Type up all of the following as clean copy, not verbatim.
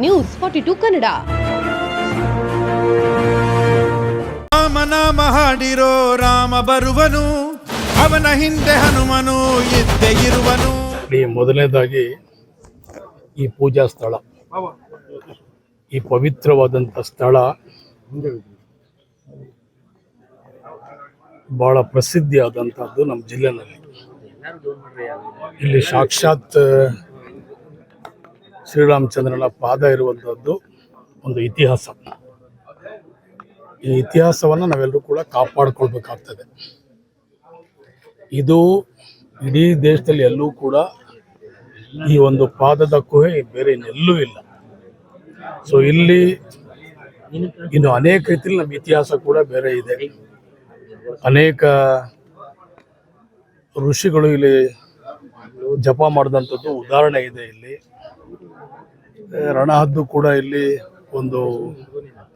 News 42 Kannada. ರಾಮನಾಮ ಹಾಡಿರೋ ರಾಮ ಬರುವನು, ಅವನ ಹಿಂದೆ ಹನುಮನು ಇದ್ದೇ ಇರುವನು. ಮೊದಲನೇದಾಗಿ ಈ ಪೂಜಾ ಸ್ಥಳ, ಈ ಪವಿತ್ರವಾದಂಥ ಸ್ಥಳ ಬಹಳ ಪ್ರಸಿದ್ಧಿಯಾದಂಥದ್ದು ನಮ್ಮ ಜಿಲ್ಲೆನಲ್ಲಿ. ಇಲ್ಲಿ ಸಾಕ್ಷಾತ್ ಶ್ರೀರಾಮಚಂದ್ರನ ಪಾದ ಇರುವಂಥದ್ದು ಒಂದು ಇತಿಹಾಸ. ಈ ಇತಿಹಾಸವನ್ನು ನಾವೆಲ್ಲರೂ ಕೂಡ ಕಾಪಾಡಿಕೊಳ್ಬೇಕಾಗ್ತದೆ. ಇದು ಇಡೀ ದೇಶದಲ್ಲಿ ಎಲ್ಲೂ ಕೂಡ ಈ ಒಂದು ಪಾದದ ಗುಹೆ ಬೇರೆ ಇನ್ನೆಲ್ಲೂ ಇಲ್ಲ. ಸೊ ಇಲ್ಲಿ ಇನ್ನು ಅನೇಕ ರೀತಿಯಲ್ಲಿ ನಮ್ಮ ಇತಿಹಾಸ ಕೂಡ ಬೇರೆ ಇದೆ. ಅನೇಕ ಋಷಿಗಳು ಇಲ್ಲಿ ಜಪ ಮಾಡಿದಂಥದ್ದು ಉದಾಹರಣೆ ಇದೆ. ಇಲ್ಲಿ ರಣಹದ್ದು ಕೂಡ ಇಲ್ಲಿ ಒಂದು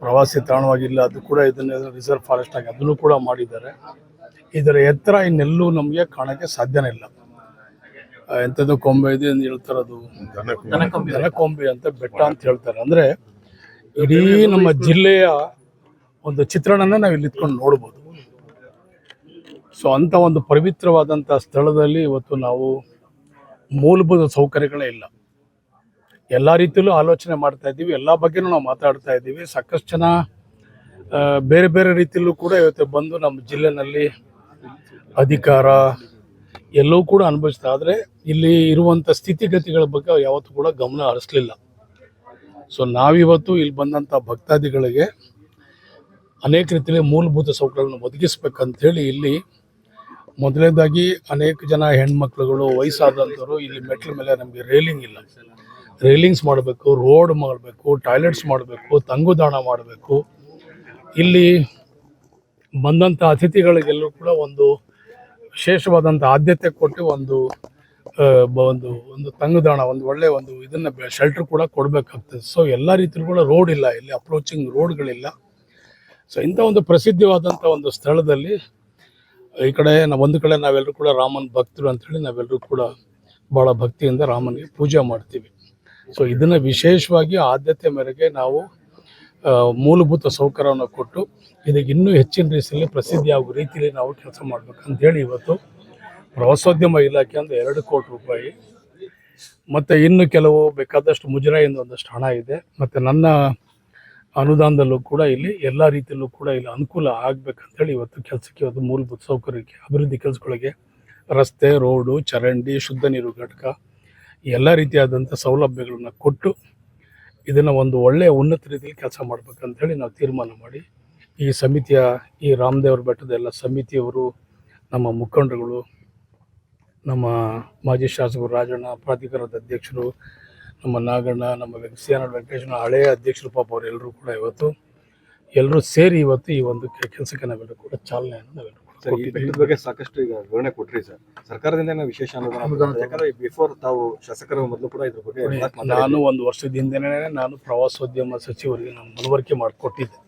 ಪ್ರವಾಸಿ ತಾಣವಾಗಿಲ್ಲ, ಅದು ಕೂಡ ಇದನ್ನು ರಿಸರ್ವ್ ಫಾರೆಸ್ಟ್ ಆಗಿ ಅದನ್ನು ಕೂಡ ಮಾಡಿದ್ದಾರೆ. ಇದರ ಎತ್ತರ ಇನ್ನೆಲ್ಲೂ ನಮಗೆ ಕಾಣೋಕ್ಕೆ ಸಾಧ್ಯನೇ ಇಲ್ಲ. ಎಂಥದ್ದು ಕೊಂಬೆ ಇದೆ ಅಂತ ಹೇಳ್ತಾರೆ, ಅದು ದನಕೊಂಬೆ ಅಂತ ಬೆಟ್ಟ ಅಂತ ಹೇಳ್ತಾರೆ. ಅಂದರೆ ಇಡೀ ನಮ್ಮ ಜಿಲ್ಲೆಯ ಒಂದು ಚಿತ್ರಣನ ನಾವು ಇಲ್ಲಿ ಇಟ್ಕೊಂಡು ನೋಡ್ಬೋದು. ಸೊ ಅಂಥ ಒಂದು ಪವಿತ್ರವಾದಂಥ ಸ್ಥಳದಲ್ಲಿ ಇವತ್ತು ನಾವು ಮೂಲಭೂತ ಸೌಕರ್ಯಗಳೇ ಇಲ್ಲ. ಎಲ್ಲ ರೀತಿಯಲ್ಲೂ ಆಲೋಚನೆ ಮಾಡ್ತಾ ಇದ್ದೀವಿ, ಎಲ್ಲ ಬಗ್ಗೆನೂ ನಾವು ಮಾತಾಡ್ತಾ ಇದ್ದೀವಿ. ಸಾಕಷ್ಟು ಜನ ಬೇರೆ ಬೇರೆ ರೀತಿಯಲ್ಲೂ ಕೂಡ ಇವತ್ತು ಬಂದು ನಮ್ಮ ಜಿಲ್ಲೆನಲ್ಲಿ ಅಧಿಕಾರ ಎಲ್ಲವೂ ಕೂಡ ಅನುಭವಿಸ್ತಾ, ಆದರೆ ಇಲ್ಲಿ ಇರುವಂಥ ಸ್ಥಿತಿಗತಿಗಳ ಬಗ್ಗೆ ಯಾವತ್ತೂ ಕೂಡ ಗಮನ ಹರಿಸಲಿಲ್ಲ. ಸೊ ನಾವಿವತ್ತು ಇಲ್ಲಿ ಬಂದಂಥ ಭಕ್ತಾದಿಗಳಿಗೆ ಅನೇಕ ರೀತಿಯಲ್ಲಿ ಮೂಲಭೂತ ಸೌಕರ್ಯಗಳನ್ನು ಒದಗಿಸ್ಬೇಕಂತೇಳಿ ಇಲ್ಲಿ ಮೊದಲನೇದಾಗಿ ಅನೇಕ ಜನ ಹೆಣ್ಮಕ್ಳುಗಳು, ವಯಸ್ಸಾದಂಥವ್ರು ಇಲ್ಲಿ ಮೆಟ್ಲ ಮೇಲೆ ನಮಗೆ ರೇಲಿಂಗ್ ಇಲ್ಲ, ರೇಲಿಂಗ್ಸ್ ಮಾಡಬೇಕು, ರೋಡ್ ಮಾಡಬೇಕು, ಟಾಯ್ಲೆಟ್ಸ್ ಮಾಡಬೇಕು, ತಂಗುದಾಣ ಮಾಡಬೇಕು. ಇಲ್ಲಿ ಬಂದಂಥ ಅತಿಥಿಗಳಿಗೆಲ್ಲರೂ ಕೂಡ ಒಂದು ವಿಶೇಷವಾದಂಥ ಆದ್ಯತೆ ಕೊಟ್ಟು ಒಂದು ಒಂದು ತಂಗುದಾಣ, ಒಂದು ಒಳ್ಳೆಯ ಒಂದು ಇದನ್ನು ಶೆಲ್ಟರ್ ಕೂಡ ಕೊಡಬೇಕಾಗ್ತದೆ. ಸೊ ಎಲ್ಲ ರೀತಿಯಲ್ಲೂ ಕೂಡ ರೋಡ್ ಇಲ್ಲ, ಇಲ್ಲಿ ಅಪ್ರೋಚಿಂಗ್ ರೋಡ್ಗಳಿಲ್ಲ. ಸೊ ಇಂಥ ಒಂದು ಪ್ರಸಿದ್ಧವಾದಂಥ ಒಂದು ಸ್ಥಳದಲ್ಲಿ ಈ ಕಡೆ ಒಂದು ಕಡೆ ನಾವೆಲ್ಲರೂ ಕೂಡ ರಾಮನ ಭಕ್ತರು ಅಂಥೇಳಿ ನಾವೆಲ್ಲರೂ ಕೂಡ ಭಾಳ ಭಕ್ತಿಯಿಂದ ರಾಮನಿಗೆ ಪೂಜೆ ಮಾಡ್ತೀವಿ. ಸೊ ಇದನ್ನು ವಿಶೇಷವಾಗಿ ಆದ್ಯತೆ ಮೇರೆಗೆ ನಾವು ಮೂಲಭೂತ ಸೌಕರ್ಯವನ್ನು ಕೊಟ್ಟು ಇದಕ್ಕೆ ಇನ್ನೂ ಹೆಚ್ಚಿನ ರೀತಿಯಲ್ಲಿ ಪ್ರಸಿದ್ಧಿ ಆಗುವ ರೀತಿಯಲ್ಲಿ ನಾವು ಕೆಲಸ ಮಾಡಬೇಕಂತೇಳಿ ಇವತ್ತು ಪ್ರವಾಸೋದ್ಯಮ ಇಲಾಖೆಯಿಂದ 2 ಕೋಟಿ ರೂಪಾಯಿ ಮತ್ತು ಇನ್ನು ಕೆಲವು ಬೇಕಾದಷ್ಟು ಮುಜರಾಯಿಂದ ಒಂದಷ್ಟು ಹಣ ಇದೆ. ಮತ್ತು ನನ್ನ ಅನುದಾನದಲ್ಲೂ ಕೂಡ ಇಲ್ಲಿ ಎಲ್ಲ ರೀತಿಯಲ್ಲೂ ಕೂಡ ಇಲ್ಲಿ ಅನುಕೂಲ ಆಗಬೇಕಂತೇಳಿ ಇವತ್ತು ಕೆಲಸಕ್ಕೆ, ಇವತ್ತು ಮೂಲಭೂತ ಸೌಕರ್ಯಕ್ಕೆ, ಅಭಿವೃದ್ಧಿ ಕೆಲಸಗಳಿಗೆ, ರಸ್ತೆ, ರೋಡು, ಚರಂಡಿ, ಶುದ್ಧ ನೀರು ಘಟಕ, ಎಲ್ಲ ರೀತಿಯಾದಂಥ ಸೌಲಭ್ಯಗಳನ್ನು ಕೊಟ್ಟು ಇದನ್ನು ಒಂದು ಒಳ್ಳೆಯ ಉನ್ನತ ರೀತಿಯಲ್ಲಿ ಕೆಲಸ ಮಾಡಬೇಕಂತೇಳಿ ನಾವು ತೀರ್ಮಾನ ಮಾಡಿ ಈ ಸಮಿತಿಯ, ಈ ರಾಮದೇವ್ರ ಬೆಟ್ಟದ ಎಲ್ಲ ಸಮಿತಿಯವರು, ನಮ್ಮ ಮುಖಂಡರುಗಳು, ನಮ್ಮ ಮಾಜಿ ಶಾಸಕರು ರಾಜಣ್ಣ, ಪ್ರಾಧಿಕಾರದ ಅಧ್ಯಕ್ಷರು, ನಮ್ಮ ನಾಗಣ್ಣ, ನಮ್ಮ ಸಿಯಾನ ವೆಂಕಟೇಶ್ವರ ಹಳೆಯ ಅಧ್ಯಕ್ಷರು, ಪಾಪ ಅವರೆಲ್ಲರೂ ಕೂಡ ಇವತ್ತು ಎಲ್ಲರೂ ಸೇರಿ ಇವತ್ತು ಈ ಒಂದು ಕೆಲಸಕ್ಕೆ ನಾವೆಲ್ಲರೂ ಕೂಡ ಚಾಲನೆಯನ್ನು ನಾವೆಲ್ಲರೂ ಬೆಟ್ಟದ ಬಗ್ಗೆ ಸಾಕಷ್ಟು ಈಗ ವಿವರಣೆ ಕೊಟ್ರಿ ಸರ್. ಸರ್ಕಾರದಿಂದ ವಿಶೇಷ ಅನುದಾನ, ಯಾಕಂದ್ರೆ ಬಿಫೋರ್ ತಾವು ಶಾಸಕರ ಮೊದಲು ಕೂಡ ಇದ್ರ ಬಗ್ಗೆ ನಾನು 1 ವರ್ಷದ ಹಿಂದೆನೇ ನಾನು ಪ್ರವಾಸೋದ್ಯಮ ಸಚಿವರಿಗೆ ನಾನು ಮನವರಿಕೆ ಮಾಡಿಕೊಟ್ಟಿದ್ದೆ.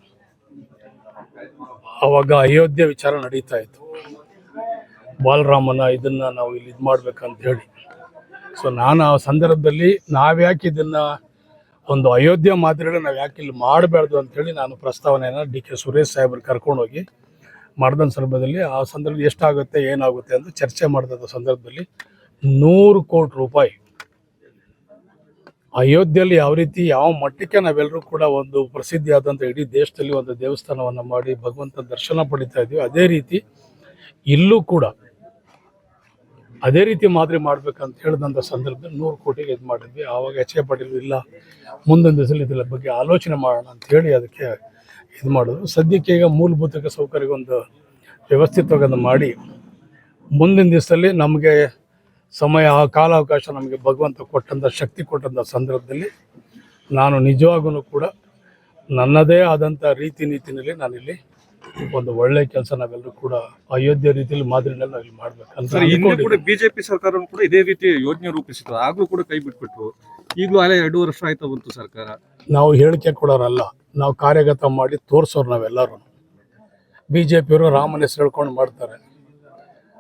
ಆವಾಗ ಅಯೋಧ್ಯೆ ವಿಚಾರ ನಡೀತಾ ಇತ್ತು, ಬಾಲರಾಮನ ಇದನ್ನು ನಾವು ಇಲ್ಲಿ ಇದು ಮಾಡ್ಬೇಕಂತ ಹೇಳಿ. ಸೊ ನಾನು ಆ ಸಂದರ್ಭದಲ್ಲಿ ನಾವ್ಯಾಕೆ ಇದನ್ನು ಒಂದು ಅಯೋಧ್ಯೆ ಮಾದರಿಯಲ್ಲಿ ನಾವು ಯಾಕೆ ಇಲ್ಲಿ ಮಾಡಬಾರ್ದು ಅಂಥೇಳಿ ನಾನು ಪ್ರಸ್ತಾವನೆಯನ್ನು DK ಸುರೇಶ್ ಸಾಹೇಬ್ರು ಕರ್ಕೊಂಡೋಗಿ ಮಾಡಿದ ಸಂದರ್ಭದಲ್ಲಿ, ಆ ಸಂದರ್ಭದಲ್ಲಿ ಎಷ್ಟಾಗುತ್ತೆ ಏನಾಗುತ್ತೆ ಅಂತ ಚರ್ಚೆ ಮಾಡಿದ ಸಂದರ್ಭದಲ್ಲಿ 100 ಕೋಟಿ ರೂಪಾಯಿ ಅಯೋಧ್ಯೆಯಲ್ಲಿ ಯಾವ ರೀತಿ ಯಾವ ಮಟ್ಟಕ್ಕೆ ನಾವೆಲ್ಲರೂ ಕೂಡ ಒಂದು ಪ್ರಸಿದ್ಧಿಯಾದಂಥ ಇಡೀ ದೇಶದಲ್ಲಿ ಒಂದು ದೇವಸ್ಥಾನವನ್ನು ಮಾಡಿ ಭಗವಂತನ ದರ್ಶನ ಪಡಿತಾ ಇದ್ದೀವಿ, ಅದೇ ರೀತಿ ಇಲ್ಲೂ ಕೂಡ ಅದೇ ರೀತಿ ಮಾದರಿ ಮಾಡ್ಬೇಕಂತ ಹೇಳಿದಂಥ ಸಂದರ್ಭದಲ್ಲಿ 100 ಕೋಟಿಗೆ ಇದು ಮಾಡಿದ್ವಿ. ಆವಾಗ HK ಪಾಟೀಲ್ ಇಲ್ಲ, ಮುಂದೊಂದು ದಿವಸದಲ್ಲಿ ಇದರ ಬಗ್ಗೆ ಆಲೋಚನೆ ಮಾಡೋಣ ಅಂಥೇಳಿ ಅದಕ್ಕೆ ಇದು ಮಾಡೋದು. ಸದ್ಯಕ್ಕೆ ಈಗ ಮೂಲಭೂತ ಸೌಕರ್ಯಗೊಂದು ವ್ಯವಸ್ಥಿತವಾಗಿ ಮಾಡಿ ಮುಂದಿನ ದಿವಸದಲ್ಲಿ ನಮಗೆ ಸಮಯ, ಕಾಲಾವಕಾಶ ನಮಗೆ ಭಗವಂತ ಕೊಟ್ಟಂಥ ಶಕ್ತಿ ಕೊಟ್ಟಂಥ ಸಂದರ್ಭದಲ್ಲಿ ನಾನು ನಿಜವಾಗೂ ಕೂಡ ನನ್ನದೇ ಆದಂಥ ರೀತಿ ನೀತಿನಲ್ಲಿ ನಾನಿಲ್ಲಿ ಒಂದು ಒಳ್ಳೆ ಕೆಲಸ ನಾವೆಲ್ಲರೂ ಕೂಡ ಅಯೋಧ್ಯೆ ರೀತಿಯಲ್ಲಿ ಮಾದರಿನಲ್ಲಿ ನಾವಿಲ್ಲಿ ಮಾಡ್ಬೇಕಂತ. ಬಿಜೆಪಿ ಸರ್ಕಾರ ಕೂಡ ಇದೇ ರೀತಿ ಯೋಜನೆ ರೂಪಿಸಿದ್ರು, ಆಗ್ಲೂ ಕೂಡ ಕೈ ಬಿಟ್ಬಿಟ್ರು. ಈಗಲೂ ಅಲ್ಲೇ 2 ವರ್ಷ ಆಯ್ತಾ ಬಂತು ಸರ್ಕಾರ. ನಾವು ಹೇಳಿಕೆ ಕೊಡೋರಲ್ಲ, ನಾವು ಕಾರ್ಯಗತ ಮಾಡಿ ತೋರಿಸೋರು ನಾವೆಲ್ಲರೂ. BJಪಿಯವರು ರಾಮನ ಹೆಸರು ಹೇಳ್ಕೊಂಡು ಮಾಡ್ತಾರೆ.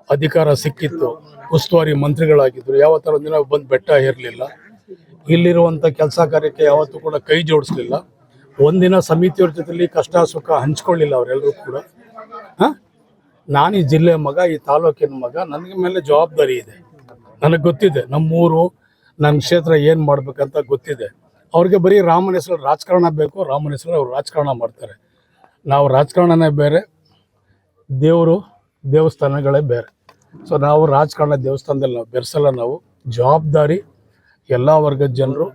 ಅಧಿಕಾರ ಸಿಕ್ಕಿತ್ತು, ಉಸ್ತುವಾರಿ ಮಂತ್ರಿಗಳಾಗಿದ್ದರು, ಯಾವತ್ತರ ಒಂದಿನ ಬಂದು ಬೆಟ್ಟ ಏರಲಿಲ್ಲ. ಇಲ್ಲಿರುವಂಥ ಕೆಲಸ ಕಾರ್ಯಕ್ಕೆ ಯಾವತ್ತೂ ಕೂಡ ಕೈ ಜೋಡಿಸ್ಲಿಲ್ಲ. ಒಂದಿನ ಸಮಿತಿಯವ್ರ ಜೊತೆಲಿ ಕಷ್ಟ ಸುಖ ಹಂಚ್ಕೊಳ್ಳಿಲ್ಲ ಅವರೆಲ್ಲರೂ ಕೂಡ. ನಾನು ಈ ಜಿಲ್ಲೆ ಮಗ, ಈ ತಾಲೂಕಿನ ಮಗ, ನನಗೆ ಮೇಲೆ ಜವಾಬ್ದಾರಿ ಇದೆ. ನನಗೆ ಗೊತ್ತಿದೆ ನಮ್ಮೂರು, ನನ್ನ ಕ್ಷೇತ್ರ ಏನು ಮಾಡ್ಬೇಕಂತ ಗೊತ್ತಿದೆ. ಅವ್ರಿಗೆ ಬರೀ ರಾಮನ ಹೆಸರು ರಾಜಕಾರಣ ಬೇಕು, ರಾಮನ ಹೆಸರು ಅವ್ರು ರಾಜಕಾರಣ ಮಾಡ್ತಾರೆ. ನಾವು ರಾಜಕಾರಣನೇ ಬೇರೆ, ದೇವರು ದೇವಸ್ಥಾನಗಳೇ ಬೇರೆ. ಸೊ ನಾವು ರಾಜಕಾರಣ ದೇವಸ್ಥಾನದಲ್ಲಿ ನಾವು ಬೆರೆಸಲ್ಲ. ನಾವು ಜವಾಬ್ದಾರಿ, ಎಲ್ಲ ವರ್ಗದ ಜನರು,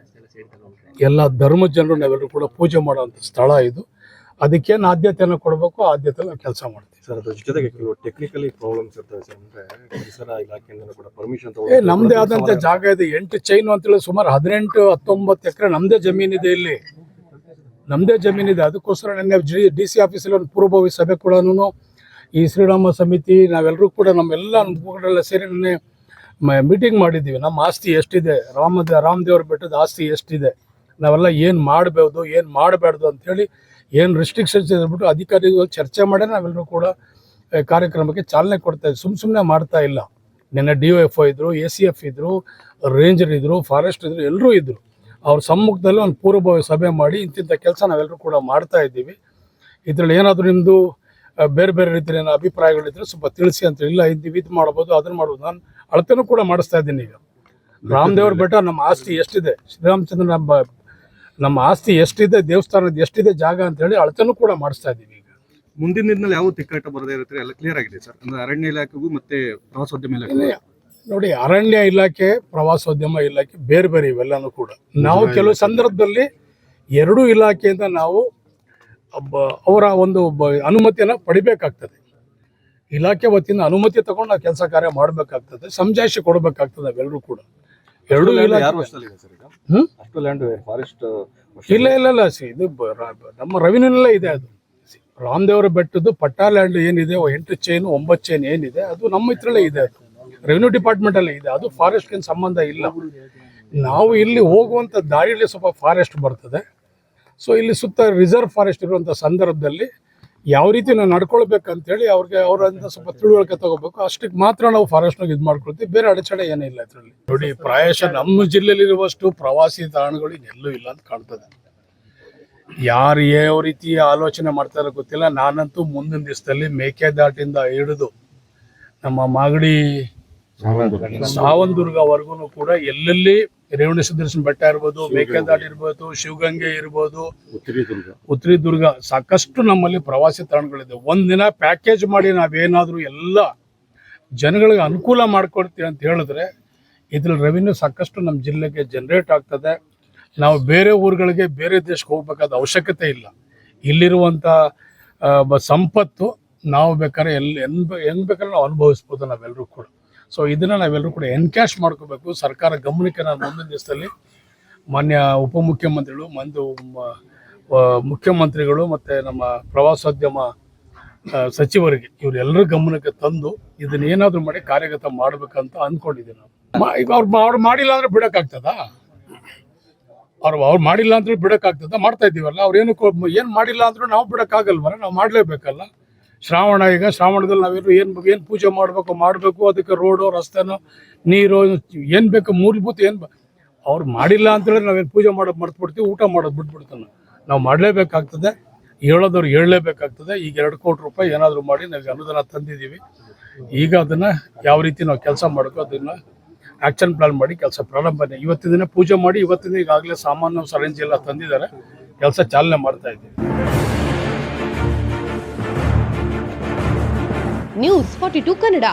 ಎಲ್ಲ ಧರ್ಮದ ಜನರು ನಾವೆಲ್ಲರೂ ಕೂಡ ಪೂಜೆ ಮಾಡೋವಂಥ ಸ್ಥಳ ಇದು. ಅದಕ್ಕೇನು ಆದ್ಯತೆಯನ್ನು ಕೊಡಬೇಕು, ಆದ್ಯತೆ ನಾವು ಕೆಲಸ ಮಾಡ್ತೀವಿ ಸರ್. ಅದ್ರ ಜೊತೆಗೆ ಕೆಲವು ಟೆಕ್ನಿಕಲಿ ಪ್ರಾಬ್ಲಮ್ಸ್ ಇರ್ತವೆ ಸರ್. ಅಂದ್ರೆ ಪರಿಸರ ಇಲಾಖೆಯಿಂದ ಕೂಡ ಪರ್ಮಿಷನ್ ನಮ್ಮದೇ ಆದಂಥ ಜಾಗ ಇದೆ. 8 ಚೈನು ಅಂತೇಳಿ ಸುಮಾರು 18-19 ಎಕರೆ ನಮ್ಮದೇ ಜಮೀನಿದೆ. ಇಲ್ಲಿ ನಮ್ಮದೇ ಜಮೀನಿದೆ. ಅದಕ್ಕೋಸ್ಕರ ನಿನ್ನೆ DC ಆಫೀಸಲ್ಲಿ ಒಂದು ಪೂರ್ವಭಾವಿ ಸಭೆ ಕೂಡ ಈ ಶ್ರೀರಾಮ ಸಮಿತಿ ನಾವೆಲ್ಲರೂ ಕೂಡ ನಮ್ಮೆಲ್ಲ ಮುಖಂಡರೆಲ್ಲ ಸೇರಿ ನಿನ್ನೆ ಮೀಟಿಂಗ್ ಮಾಡಿದ್ದೀವಿ. ನಮ್ಮ ಆಸ್ತಿ ಎಷ್ಟಿದೆ, ರಾಮದೇವ್ರ ಬೆಟ್ಟದ ಆಸ್ತಿ ಎಷ್ಟಿದೆ, ನಾವೆಲ್ಲ ಏನು ಮಾಡಬಹುದು ಏನು ಮಾಡಬಾರ್ದು ಅಂಥೇಳಿ ಏನು ರಿಸ್ಟ್ರಿಕ್ಷನ್ಸ್ ಇದ್ಬಿಟ್ಟು ಅಧಿಕಾರಿಗಳು ಚರ್ಚೆ ಮಾಡಿ ನಾವೆಲ್ಲರೂ ಕೂಡ ಕಾರ್ಯಕ್ರಮಕ್ಕೆ ಚಾಲನೆ ಕೊಡ್ತಾ ಇದ್ದೀವಿ. ಸುಮ್ಮನೆ ಮಾಡ್ತಾ ಇಲ್ಲ. ನಿನ್ನೆ DOFO ಇದ್ದರು, ACF ಇದ್ದರು, ರೇಂಜರ್ ಇದ್ದರು, ಫಾರೆಸ್ಟ್ ಇದ್ದರು, ಎಲ್ಲರೂ ಇದ್ದರು. ಅವ್ರ ಸಮ್ಮುಖದಲ್ಲಿ ಒಂದು ಪೂರ್ವಭಾವಿ ಸಭೆ ಮಾಡಿ ಇಂತಿಂಥ ಕೆಲಸ ನಾವೆಲ್ಲರೂ ಕೂಡ ಮಾಡ್ತಾ ಇದ್ದೀವಿ. ಇದರಲ್ಲಿ ಏನಾದರೂ ನಿಮ್ಮದು ಬೇರೆ ಬೇರೆ ರೀತಿಯ ಏನೋ ಅಭಿಪ್ರಾಯಗಳಿದ್ರೆ ಸ್ವಲ್ಪ ತಿಳಿಸಿ ಅಂತ. ಇಲ್ಲ ಇದು ಮಾಡ್ಬೋದು, ಅದನ್ನು ಮಾಡ್ಬೋದು. ನಾನು ಅಳತೆನೂ ಕೂಡ ಮಾಡಿಸ್ತಾ ಇದ್ದೀನಿ. ಈಗ ರಾಮದೇವ್ರ ಬೆಟ್ಟ ನಮ್ಮ ಆಸ್ತಿ ಎಷ್ಟಿದೆ, ಶ್ರೀರಾಮಚಂದ್ರ ನಮ್ಮ ಆಸ್ತಿ ಎಷ್ಟಿದೆ, ದೇವಸ್ಥಾನದ ಎಷ್ಟಿದೆ ಜಾಗ ಅಂತ ಹೇಳಿ ಅಳತೆನೂ ಕೂಡ ಮಾಡಿಸ್ತಾ ಇದ್ದೀವಿ. ಈಗ ಮುಂದಿನ ದಿನದಲ್ಲಿ ಯಾವ ತಿಕ್ಕಾಟ ಬರದೇ ಇರುತ್ತೆ, ಎಲ್ಲ ಕ್ಲಿಯರ್ ಆಗಿದೆ ಸರ್. ಅಂದ್ರೆ ಅರಣ್ಯ ಇಲಾಖೆಗೂ ಮತ್ತೆ ಪ್ರವಾಸೋದ್ಯಮ ಇಲಾಖೆ ನೋಡಿ, ಅರಣ್ಯ ಇಲಾಖೆ, ಪ್ರವಾಸೋದ್ಯಮ ಇಲಾಖೆ ಬೇರೆ ಬೇರೆ ಇವೆಲ್ಲನೂ ಕೂಡ ನಾವು ಕೆಲವು ಸಂದರ್ಭದಲ್ಲಿ ಎರಡೂ ಇಲಾಖೆಯಿಂದ ನಾವು ಅವರ ಒಂದು ಅನುಮತಿಯನ್ನು ಪಡಿಬೇಕಾಗ್ತದೆ. ಇಲಾಖೆ ವತಿಯಿಂದ ಅನುಮತಿ ತಗೊಂಡು ನಾವು ಕೆಲಸ ಕಾರ್ಯ ಮಾಡಬೇಕಾಗ್ತದೆ, ಸಮಜಾಯಿಷಿ ಕೊಡಬೇಕಾಗ್ತದೆ ನಾವೆಲ್ಲರೂ ಕೂಡ. ಎರಡೂ ಇಲಾಖೆ ಇಲ್ಲ ಇದು ನಮ್ಮ ರೆವಿನ್ಯೂನಲ್ಲೇ ಇದೆ. ಅದು ರಾಮದೇವರ ಬೆಟ್ಟದ್ದು ಪಟ್ಟಾ ಲ್ಯಾಂಡ್ ಏನಿದೆ, 8 ಚೈನು 9 ಚೈನ್ ಏನಿದೆ, ಅದು ನಮ್ಮ ಇದ್ರಲ್ಲೇ ಇದೆ. ಅದು ರೆವಿನ್ಯೂ ಡಿಪಾರ್ಟ್ಮೆಂಟಲ್ಲೇ ಇದೆ. ಅದು ಫಾರೆಸ್ಟ್ಗೇನು ಸಂಬಂಧ ಇಲ್ಲ. ನಾವು ಇಲ್ಲಿ ಹೋಗುವಂಥ ದಾರಿಯಲ್ಲಿ ಸ್ವಲ್ಪ ಫಾರೆಸ್ಟ್ ಬರ್ತದೆ. ಸೊ ಇಲ್ಲಿ ಸುತ್ತ ರಿಸರ್ವ್ ಫಾರೆಸ್ಟ್ ಇರುವಂಥ ಸಂದರ್ಭದಲ್ಲಿ ಯಾವ ರೀತಿ ನಾವು ನಡ್ಕೊಳ್ಬೇಕಂತೇಳಿ ಅವರಿಂದ ಸ್ವಲ್ಪ ತಿಳುವಳಿಕೆ ತಗೋಬೇಕು. ಅಷ್ಟಕ್ಕೆ ಮಾತ್ರ ನಾವು ಫಾರೆಸ್ಟ್ನಾಗ ಇದು ಮಾಡ್ಕೊಳ್ತೀವಿ. ಬೇರೆ ಅಡಚಣೆ ಏನಿಲ್ಲ ಇದರಲ್ಲಿ. ನೋಡಿ, ಪ್ರಾಯಶಃ ನಮ್ಮ ಜಿಲ್ಲೆಯಲ್ಲಿರುವಷ್ಟು ಪ್ರವಾಸಿ ತಾಣಗಳು ಇನ್ನೆಲ್ಲೂ ಇಲ್ಲ ಅಂತ ಕಾಣ್ತದೆ. ಯಾರು ಯಾವ ರೀತಿ ಆಲೋಚನೆ ಮಾಡ್ತಾರೋ ಗೊತ್ತಿಲ್ಲ. ನಾನಂತೂ ಮುಂದಿನ ದಿವಸದಲ್ಲಿ ಮೇಕೆದಾಟಿಂದ ಹಿಡಿದು ನಮ್ಮ ಮಾಗಡಿ ಸಾವಂದುರ್ಗವರೆಗೂ ಕೂಡ ಎಲ್ಲೆಲ್ಲಿ ರೇವಣ ಸಿದ್ದೇಶ್ವರ ಬೆಟ್ಟ ಇರ್ಬೋದು, ಮೇಕೆದಾಟು ಇರ್ಬೋದು, ಶಿವಗಂಗೆ ಇರ್ಬೋದು, ಉತ್ತರಿ ದುರ್ಗ, ಸಾಕಷ್ಟು ನಮ್ಮಲ್ಲಿ ಪ್ರವಾಸಿ ತಾಣಗಳಿದೆ. ಒಂದಿನ ಪ್ಯಾಕೇಜ್ ಮಾಡಿ ನಾವೇನಾದರೂ ಎಲ್ಲ ಜನಗಳಿಗೆ ಅನುಕೂಲ ಮಾಡಿಕೊಡ್ತೀವಿ ಅಂತ ಹೇಳಿದ್ರೆ ಇದ್ರಲ್ಲಿ ರೆವಿನ್ಯೂ ಸಾಕಷ್ಟು ನಮ್ಮ ಜಿಲ್ಲೆಗೆ ಜನರೇಟ್ ಆಗ್ತದೆ. ನಾವು ಬೇರೆ ಊರುಗಳಿಗೆ, ಬೇರೆ ದೇಶಕ್ಕೆ ಹೋಗ್ಬೇಕಾದ ಅವಶ್ಯಕತೆ ಇಲ್ಲ. ಇಲ್ಲಿರುವಂಥ ಸಂಪತ್ತು ನಾವು ಬೇಕಾದ್ರೆ ಹೆಂಗೆ ಬೇಕಾದ್ರೆ ನಾವು ಅನುಭವಿಸ್ಬೋದು ನಾವೆಲ್ಲರೂ ಕೂಡ. ಸೊ ಇದನ್ನು ನಾವೆಲ್ಲರೂ ಕೂಡ ಎನ್ಕ್ಯಾಶ್ ಮಾಡ್ಕೋಬೇಕು. ಸರ್ಕಾರ ಗಮನಕ್ಕೆ ನಾನು ಮುಂದಿನ ದಿವಸದಲ್ಲಿ ಮಾನ್ಯ ಉಪಮುಖ್ಯಮಂತ್ರಿಗಳು, ಮುಖ್ಯಮಂತ್ರಿಗಳು ಮತ್ತು ನಮ್ಮ ಪ್ರವಾಸೋದ್ಯಮ ಸಚಿವರಿಗೆ ಇವರೆಲ್ಲರ ಗಮನಕ್ಕೆ ತಂದು ಇದನ್ನೇನಾದರೂ ಮಾಡಿ ಕಾರ್ಯಗತ ಮಾಡಬೇಕಂತ ಅಂದ್ಕೊಂಡಿದ್ದೀನಿ ನಾವು. ಈಗ ಅವ್ರು ಮಾಡಿಲ್ಲ ಅಂದರೆ ಬಿಡೋಕ್ಕಾಗ್ತದಾ? ಅವ್ರು ಮಾಡಿಲ್ಲ ಅಂದ್ರೆ ಬಿಡೋಕ್ಕಾಗ್ತದ? ಮಾಡ್ತಾ ಇದ್ದೀವಲ್ಲ. ಏನು ಮಾಡಿಲ್ಲ ಅಂದ್ರೂ ನಾವು ಬಿಡೋಕ್ಕಾಗಲ್ವಲ್ಲ, ನಾವು ಮಾಡಲೇಬೇಕಲ್ಲ. ಶ್ರಾವಣ, ಈಗ ಶ್ರಾವಣದಲ್ಲಿ ನಾವೇನು ಏನು ಪೂಜೆ ಮಾಡಬೇಕು, ಅದಕ್ಕೆ ರೋಡು, ರಸ್ತೆನೋ, ನೀರು, ಏನು ಬೇಕು ಮೂಲಭೂತ ಅವ್ರು ಮಾಡಿಲ್ಲ ಅಂತೇಳಿ ನಾವೇನು ಪೂಜೆ ಮಾಡೋದು ಮರ್ತ್ಬಿಡ್ತೀವಿ, ಊಟ ಮಾಡೋದು ಬಿಟ್ಬಿಡ್ತಾನೆ. ನಾವು ಮಾಡಲೇಬೇಕಾಗ್ತದೆ, ಹೇಳೋದವ್ರು ಹೇಳಲೇಬೇಕಾಗ್ತದೆ. ಈಗ 2 ಕೋಟಿ ರೂಪಾಯಿ ಏನಾದರೂ ಮಾಡಿ ನಾವು ಅನುದಾನ ತಂದಿದ್ದೀವಿ. ಈಗ ಅದನ್ನು ಯಾವ ರೀತಿ ನಾವು ಕೆಲಸ ಮಾಡಬೇಕು ಅದನ್ನು ಆ್ಯಕ್ಷನ್ ಪ್ಲಾನ್ ಮಾಡಿ ಕೆಲಸ ಪ್ರಾರಂಭ. ಇವತ್ತಿನ ದಿನ ಪೂಜೆ ಮಾಡಿ, ಇವತ್ತಿನ ಈಗಾಗಲೇ ಸಾಮಾನು ಸರಂಜಿ ಎಲ್ಲ ತಂದಿದ್ದಾರೆ, ಕೆಲಸ ಚಾಲನೆ ಮಾಡ್ತಾ ಇದ್ದೀವಿ. ನ್ಯೂಸ್ 42 ಕನ್ನಡ.